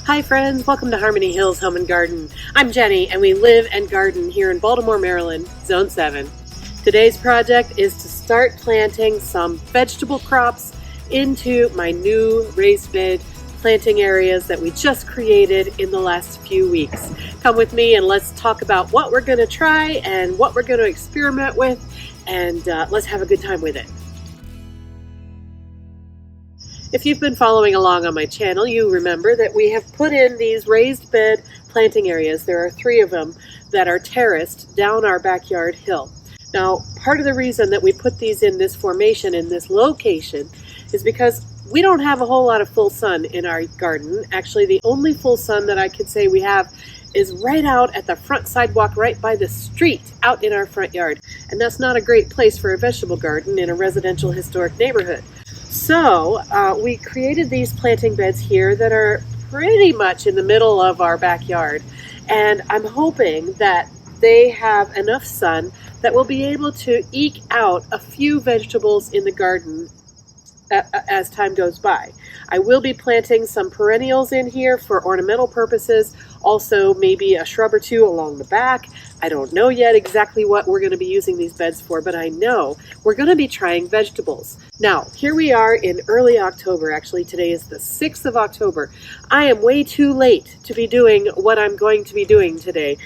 Hi friends, welcome to Harmony Hills Home and Garden. I'm Jenny and we live and garden here in Baltimore, Maryland, Zone 7. Today's project is to start planting some vegetable crops into my new raised bed planting areas that we just created in the last few weeks. Come with me and let's talk about what we're going to try and what we're going to experiment with, and let's have a good time with it. If you've been following along on my channel, you remember that we have put in these raised bed planting areas. There are 3 of them that are terraced down our backyard hill. Now, part of the reason that we put these in this formation, in this location, is because we don't have a whole lot of full sun in our garden. Actually, the only full sun that I could say we have is right out at the front sidewalk, right by the street, out in our front yard. And that's not a great place for a vegetable garden in a residential historic neighborhood. So we created these planting beds here that are pretty much in the middle of our backyard. And I'm hoping that they have enough sun that we'll be able to eke out a few vegetables in the garden as time goes by. I will be planting some perennials in here for ornamental purposes, also maybe a shrub or 2 along the back. I don't know yet exactly what we're going to be using these beds for, but I know we're going to be trying vegetables. Now, here we are in early October. Actually, today is the 6th of October. I am way too late to be doing what I'm going to be doing today.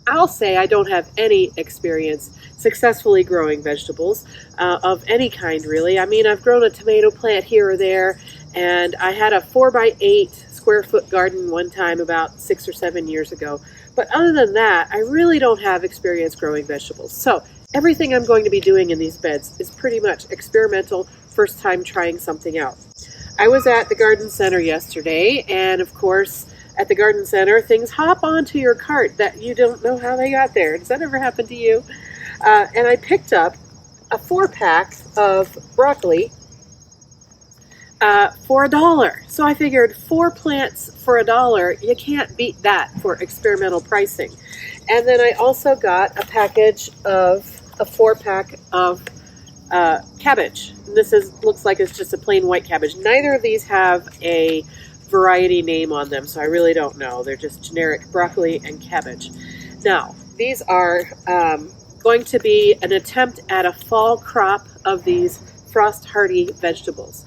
I'll say I don't have any experience successfully growing vegetables of any kind, really. I mean, I've grown a tomato plant here or there, and I had a 4x8 square foot garden one time about 6 or 7 years ago. But other than that, I really don't have experience growing vegetables. So everything I'm going to be doing in these beds is pretty much experimental, first time trying something out. I was at the garden center yesterday, and of course, at the garden center, things hop onto your cart that you don't know how they got there. Does that ever happen to you? And I picked up a 4-pack of broccoli for $1. So I figured 4 plants for $1, you can't beat that for experimental pricing. And then I also got a 4-pack of cabbage. And this looks like it's just a plain white cabbage. Neither of these have a variety name on them, so I really don't know. They're just generic broccoli and cabbage. Now, these are going to be an attempt at a fall crop of these frost-hardy vegetables.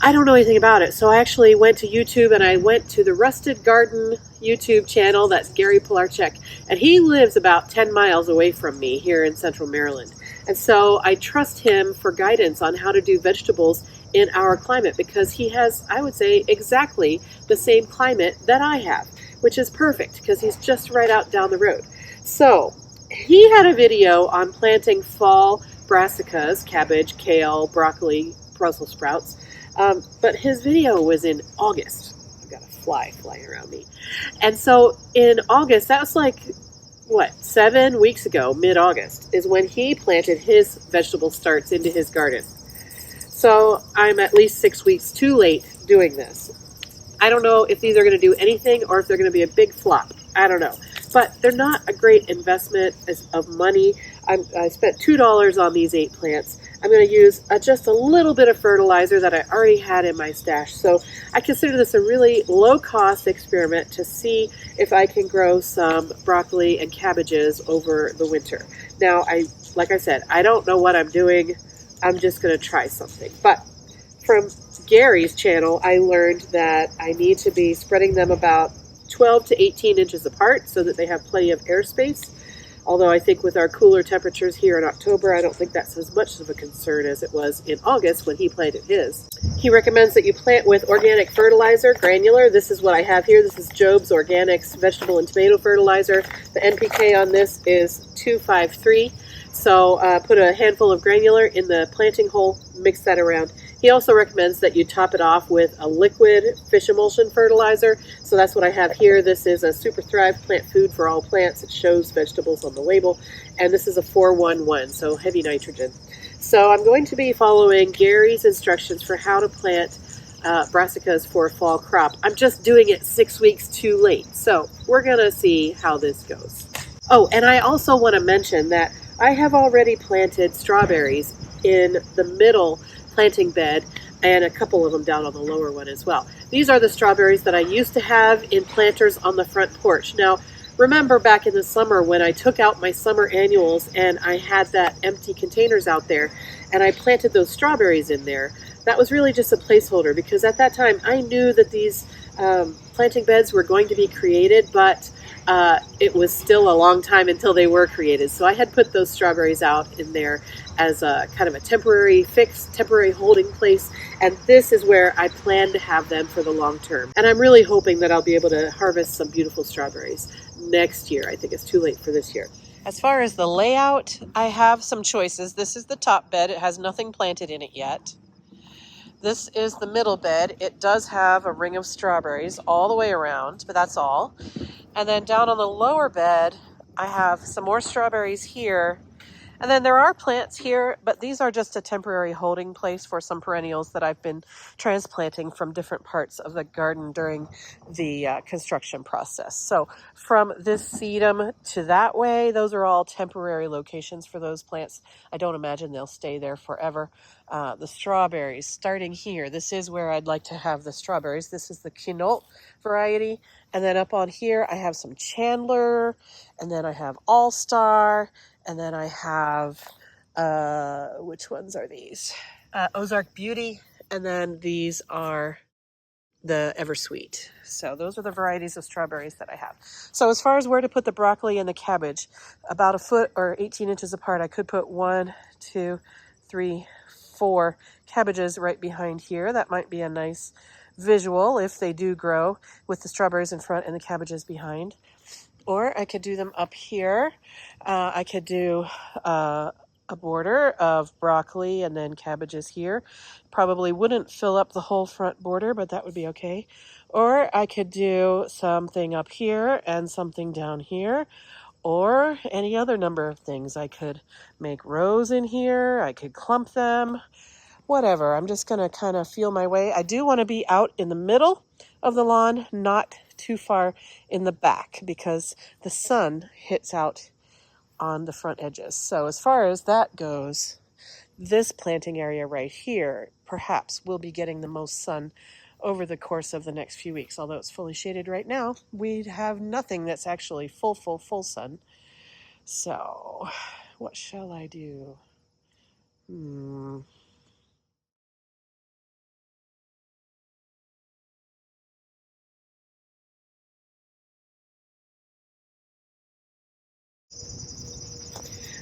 I don't know anything about it, so I actually went to YouTube and I went to the Rusted Garden YouTube channel. That's Gary Pilarczyk, and he lives about 10 miles away from me here in central Maryland. And so I trust him for guidance on how to do vegetables in our climate, because he has, I would say, exactly the same climate that I have, which is perfect because he's just right out down the road. So he had a video on planting fall brassicas, cabbage, kale, broccoli, Brussels sprouts, but his video was in August. I've got a fly flying around me. And so in August, that was like, 7 weeks ago, mid-August, is when he planted his vegetable starts into his garden. So I'm at least 6 weeks too late doing this. I don't know if these are going to do anything or if they're going to be a big flop. I don't know. But they're not a great investment of money. I spent $2 on these 8 plants. I'm going to use just a little bit of fertilizer that I already had in my stash. So I consider this a really low-cost experiment to see if I can grow some broccoli and cabbages over the winter. Now, like I said, I don't know what I'm doing. I'm just going to try something. But from Gary's channel, I learned that I need to be spreading them about 12 to 18 inches apart so that they have plenty of airspace. Although I think with our cooler temperatures here in October, I don't think that's as much of a concern as it was in August when he planted his. He recommends that you plant with organic fertilizer, granular. This is what I have here. This is Job's Organics vegetable and tomato fertilizer. The NPK on this is 253. So put a handful of granular in the planting hole, mix that around. He also recommends that you top it off with a liquid fish emulsion fertilizer. So that's what I have here. This is a Super Thrive Plant Food for All Plants. It shows vegetables on the label. And this is a 411, so heavy nitrogen. So I'm going to be following Gary's instructions for how to plant brassicas for a fall crop. I'm just doing it 6 weeks too late. So we're going to see how this goes. Oh, and I also want to mention that I have already planted strawberries in the middle planting bed and a couple of them down on the lower one as well. These are the strawberries that I used to have in planters on the front porch. Now, remember back in the summer when I took out my summer annuals and I had that empty containers out there and I planted those strawberries in there? That was really just a placeholder because at that time I knew that these planting beds were going to be created, but it was still a long time until they were created. So I had put those strawberries out in there as a kind of a temporary fix, temporary holding place. And this is where I plan to have them for the long term. And I'm really hoping that I'll be able to harvest some beautiful strawberries next year. I think it's too late for this year. As far as the layout, I have some choices. This is the top bed. It has nothing planted in it yet. This is the middle bed. It does have a ring of strawberries all the way around, but that's all. And then down on the lower bed, I have some more strawberries here. And then there are plants here, but these are just a temporary holding place for some perennials that I've been transplanting from different parts of the garden during the construction process. So from this sedum to that way, those are all temporary locations for those plants. I don't imagine they'll stay there forever. The strawberries, starting here, this is where I'd like to have the strawberries. This is the quinault variety. And then up on here, I have some Chandler, and then I have All-Star, and then I have, which ones are these? Ozark Beauty, and then these are the Eversweet. So those are the varieties of strawberries that I have. So as far as where to put the broccoli and the cabbage, about a foot or 18 inches apart, I could put 1, 2, 3, 4 cabbages right behind here. That might be a nice visual if they do grow with the strawberries in front and the cabbages behind. Or I could do them up here. I could do a border of broccoli and then cabbages here. Probably wouldn't fill up the whole front border, but that would be okay. Or I could do something up here and something down here, or any other number of things. I could make rows in here. I could clump them. Whatever. I'm just going to kind of feel my way. I do want to be out in the middle of the lawn, not too far in the back, because the sun hits out on the front edges. So as far as that goes, this planting area right here perhaps will be getting the most sun over the course of the next few weeks. Although it's fully shaded right now, we have nothing that's actually full sun. So what shall I do?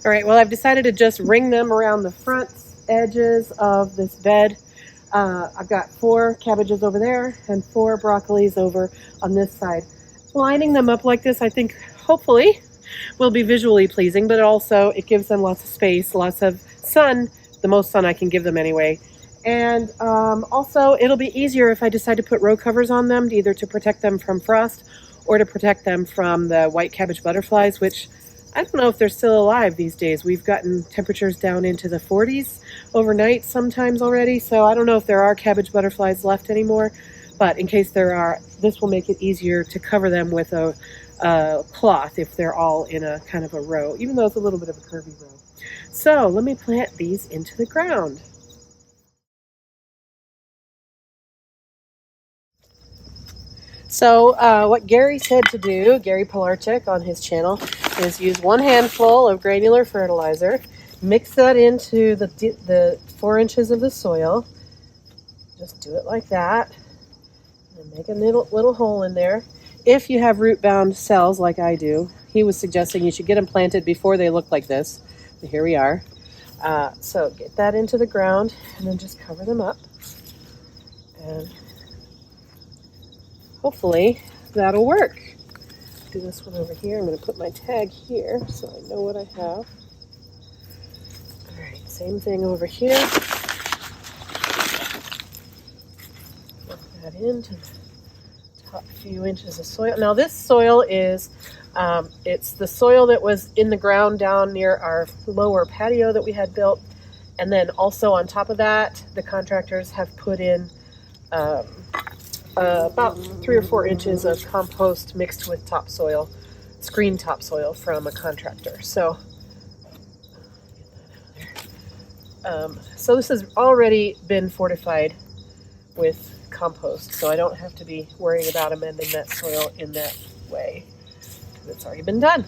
All right, well, I've decided to just ring them around the front edges of this bed. I've got 4 cabbages over there and 4 broccolis over on this side. Lining them up like this, I think, hopefully, will be visually pleasing, but also it gives them lots of space, lots of sun, the most sun I can give them anyway. And also, it'll be easier if I decide to put row covers on them, either to protect them from frost or to protect them from the white cabbage butterflies, which I don't know if they're still alive these days. We've gotten temperatures down into the 40s overnight sometimes already, so I don't know if there are cabbage butterflies left anymore. But in case there are, this will make it easier to cover them with a cloth if they're all in a kind of a row, even though it's a little bit of a curvy row. So let me plant these into the ground. So what Gary said to do, Gary Pilarczyk on his channel, is use 1 handful of granular fertilizer, mix that into the 4 inches of the soil. Just do it like that, and make a little hole in there. If you have root-bound cells like I do, he was suggesting you should get them planted before they look like this. But here we are. So get that into the ground, and then just cover them up. And hopefully that'll work. Do this one over here. I'm going to put my tag here so I know what I have. All right, same thing over here. Put that into the top few inches of soil. Now this soil is, it's the soil that was in the ground down near our lower patio that we had built. And then also on top of that, the contractors have put in about 3 or 4 inches of compost mixed with topsoil, screen topsoil from a contractor. So this has already been fortified with compost, so I don't have to be worrying about amending that soil in that way. It's already been done.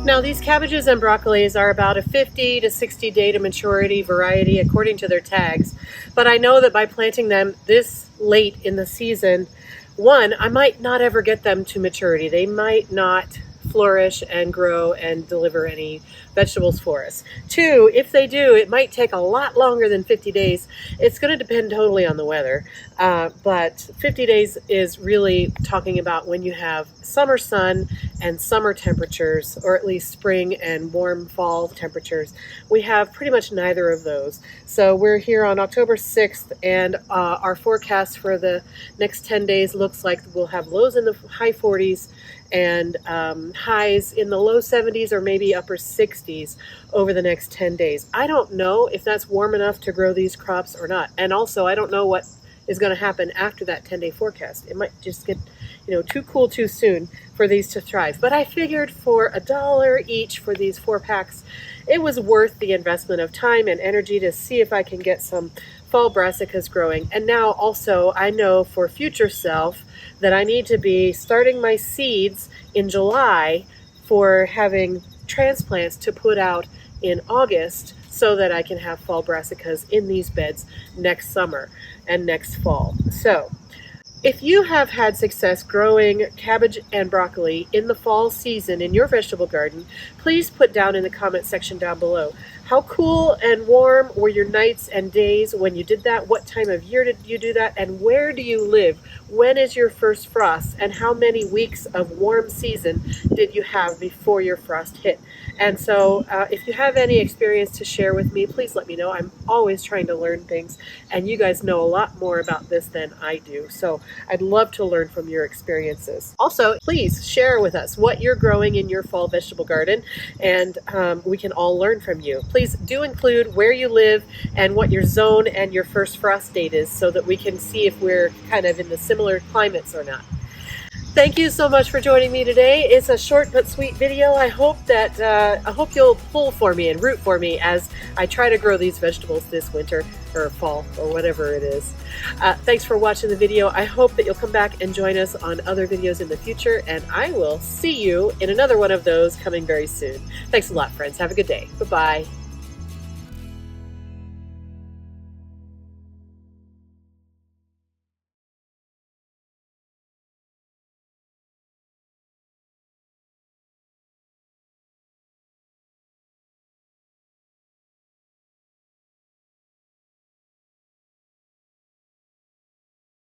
Now these cabbages and broccolis are about a 50 to 60 day to maturity variety according to their tags. But I know that by planting them this late in the season, one, I might not ever get them to maturity. They might not flourish and grow and deliver any vegetables for us. Two, if they do, it might take a lot longer than 50 days. It's going to depend totally on the weather. But 50 days is really talking about when you have summer sun and summer temperatures, or at least spring and warm fall temperatures. We have pretty much neither of those. So we're here on October 6th, and our forecast for the next 10 days looks like we'll have lows in the high 40s and highs in the low 70s or maybe upper 60s over the next 10 days. I don't know if that's warm enough to grow these crops or not. And also, I don't know what is going to happen after that 10-day forecast. It might just get, too cool too soon for these to thrive. But I figured for $1 each for these 4 packs, it was worth the investment of time and energy to see if I can get some fall brassicas growing. And now also I know for future self that I need to be starting my seeds in July for having transplants to put out in August so that I can have fall brassicas in these beds next summer and next fall. So if you have had success growing cabbage and broccoli in the fall season in your vegetable garden, please put down in the comment section down below. How cool and warm were your nights and days when you did that? What time of year did you do that? And where do you live? When is your first frost? And how many weeks of warm season did you have before your frost hit? And so if you have any experience to share with me, please let me know. I'm always trying to learn things, and you guys know a lot more about this than I do. So I'd love to learn from your experiences. Also, please share with us what you're growing in your fall vegetable garden, and we can all learn from you. Please do include where you live and what your zone and your first frost date is so that we can see if we're kind of in the similar climates or not. Thank you so much for joining me today. It's a short but sweet video. I hope you'll pull for me and root for me as I try to grow these vegetables this winter or fall or whatever it is. Thanks for watching the video. I hope that you'll come back and join us on other videos in the future, and I will see you in another one of those coming very soon. Thanks a lot, friends. Have a good day. Bye-bye.